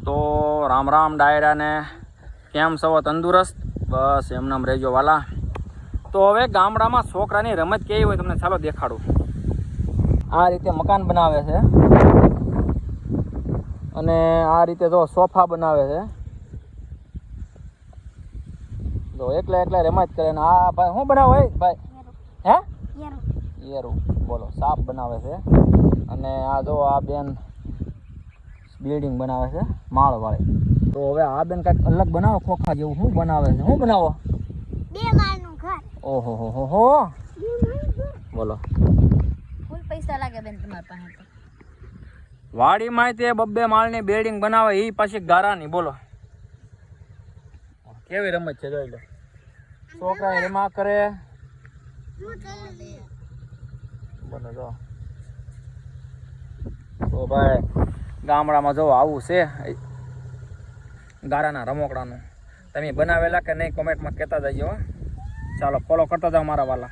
તો રામ રામ ડાયરાને કેમ છો તંદુરસ્ત? બસ એમનામ રહેજો વાલા. તો હવે ગામડામાં છોકરાની રમત કેવી હોય તમને ચાલો દેખાડું. આ રીતે મકાન બનાવે છે અને આ રીતે જો સોફા બનાવે છે. જો એકલા એકલા રમત કરે ને આ ભાઈ શું બનાવે ભાઈ? હે યેરું બોલો સાપ બનાવે છે. અને આ જો આ બેન બિલ્ડિંગ બનાવે છે માળવાળી. તો હવે આ બેન કંઈક અલગ બનાવો ખોખા જેવું. શું બનાવે છે? શું બનાવો? 2 માળનું ઘર. ઓહો હો હો હો બોલો. ફૂલ પૈસા લાગે બેન તમારા પાસે તો. વાડીમાં તે 2 માળની બિલ્ડિંગ બનાવે એ પાછી ગારાની. બોલો કેવી રમત છે જોઈ લો. છોકરા રમા કરે. બોલો જો તો ભાઈ ગામડામાં જો આવું છે ગારાના રમકડાનું. તમે બનાવેલા કે નહીં કોમેન્ટમાં કહેતા જજો. ચાલો ફોલો કરતા જાઓ મારા વાલા.